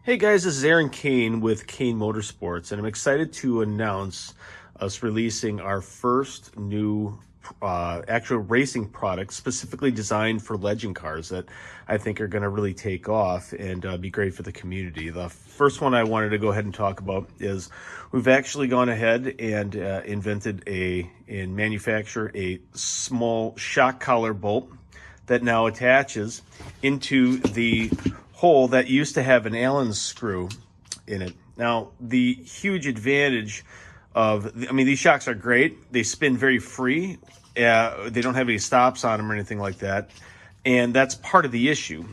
Hey guys, this is Cain with Cain Motorsports, and I'm excited to announce us releasing our first new actual racing product specifically designed for legend cars that I think are going to really take off and be great for the community. The first one I wanted to go ahead and talk about is we've actually gone ahead and invented and manufactured a small shock collar bolt that now attaches into the hole that used to have an Allen screw in it. Now, the huge advantage these shocks are great. They spin very free. They don't have any stops on them or anything like that. And that's part of the issue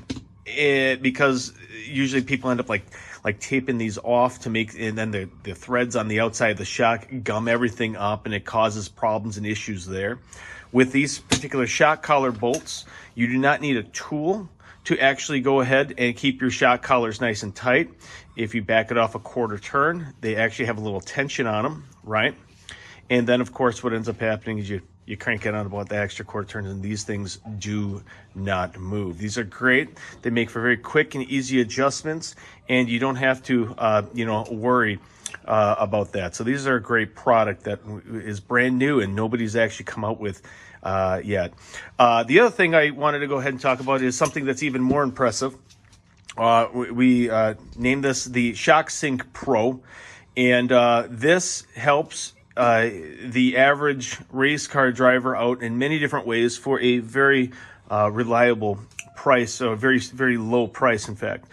because usually people end up like taping these off to make, and then the threads on the outside of the shock gum everything up, and it causes problems and issues there. With these particular shock collar bolts, you do not need a tool to actually go ahead and keep your shock collars nice and tight. If you back it off a quarter turn, they actually have a little tension on them, right? And then, of course, what ends up happening is you crank it on about the extra quarter turns, and these things do not move. These are great. They make for very quick and easy adjustments, and you don't have to, worry about that. So these are a great product that is brand new and nobody's actually come out with yet. The other thing I wanted to go ahead and talk about is something that's even more impressive. We named this the Shock Sync Pro, and this helps the average race car driver out in many different ways for a very reliable price, so a very, very low price, in fact.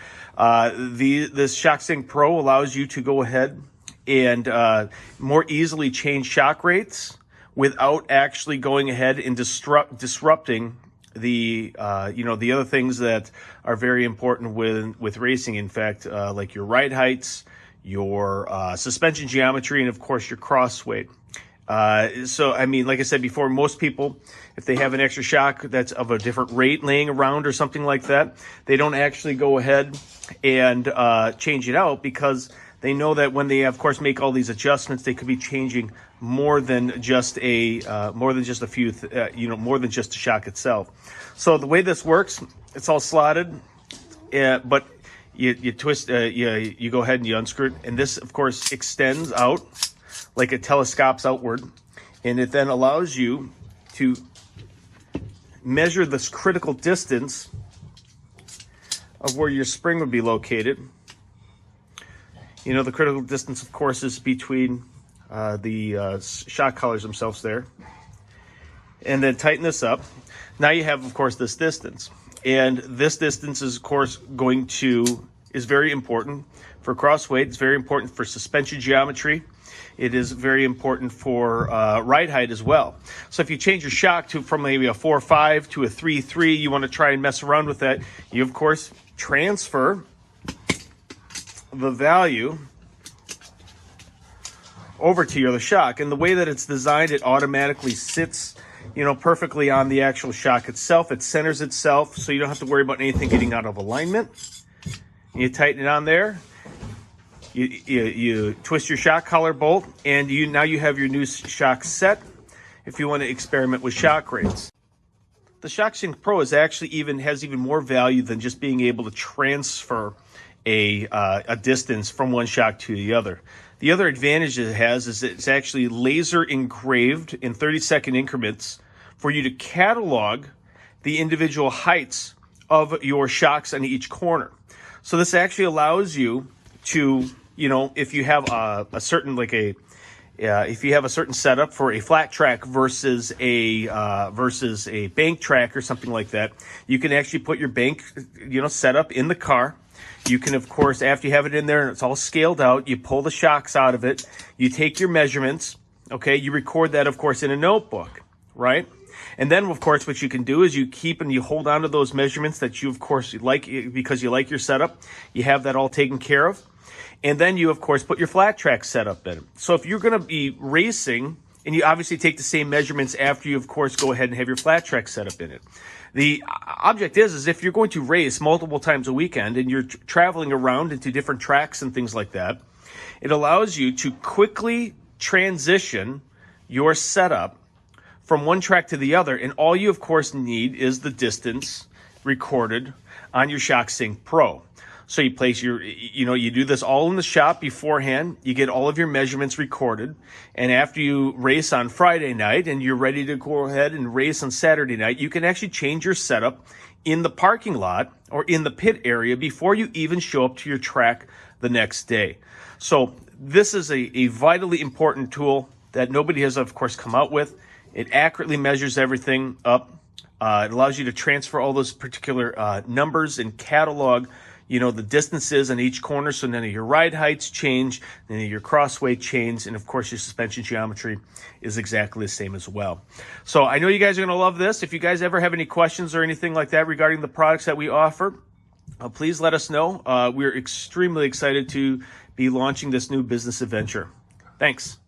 This Shock Sync Pro allows you to go ahead and more easily change shock rates without actually going ahead and disrupting the the other things that are very important with racing. In fact, like your ride heights, your suspension geometry, and of course your cross weight. So I mean, like I said before, most people, if they have an extra shock that's of a different rate laying around or something like that, they don't actually go ahead and change it out, because they know that when they, of course, make all these adjustments, they could be changing more than just a few, more than just the shock itself. So the way this works, it's all slotted, but you twist, you go ahead and you unscrew it, and this, of course, extends out like it telescopes outward, and it then allows you to measure this critical distance of where your spring would be located. You know, the critical distance, of course, is between the shock collars themselves there. And then tighten this up. Now you have, of course, this distance. And this distance is, of course, is very important for cross weight. It's very important for suspension geometry. It is very important for ride height as well. So if you change your shock from maybe a 4.5 to a 3.3, you want to try and mess around with that. You, of course, transfer the value over to your other shock, and the way that it's designed, it automatically sits perfectly on the actual shock itself. It centers itself, so you don't have to worry about anything getting out of alignment. You tighten it on there, you twist your shock collar bolt, and now you have your new shock set if you want to experiment with shock rates. The Shock Sync Pro has even more value than just being able to transfer a distance from one shock to the other. The other advantage it has is it's actually laser engraved in 30-second increments for you to catalog the individual heights of your shocks on each corner. So this actually allows you to, if you have a certain setup for a flat track versus a bank track or something like that, you can actually put your bank, setup in the car. You can, of course, after you have it in there and it's all scaled out, you pull the shocks out of it, you take your measurements, okay? You record that, of course, in a notebook, right? And then, of course, what you can do is you keep and you hold on to those measurements that you, of course, like because you like your setup. You have that all taken care of. And then you, of course, put your flat track setup in. So if you're going to be racing, and you obviously take the same measurements after you, of course, go ahead and have your flat track setup in it. The object is if you're going to race multiple times a weekend and you're traveling around into different tracks and things like that, it allows you to quickly transition your setup from one track to the other. And all you, of course, need is the distance recorded on your Shock Sync Pro. So you place you do this all in the shop beforehand. You get all of your measurements recorded. And after you race on Friday night and you're ready to go ahead and race on Saturday night, you can actually change your setup in the parking lot or in the pit area before you even show up to your track the next day. So this is a vitally important tool that nobody has, of course, come out with. It accurately measures everything up. It allows you to transfer all those particular numbers and catalog, the distances on each corner, so none of your ride heights change, none of your crossway change, and of course your suspension geometry is exactly the same as well. So I know you guys are going to love this. If you guys ever have any questions or anything like that regarding the products that we offer, please let us know. We're extremely excited to be launching this new business adventure. Thanks.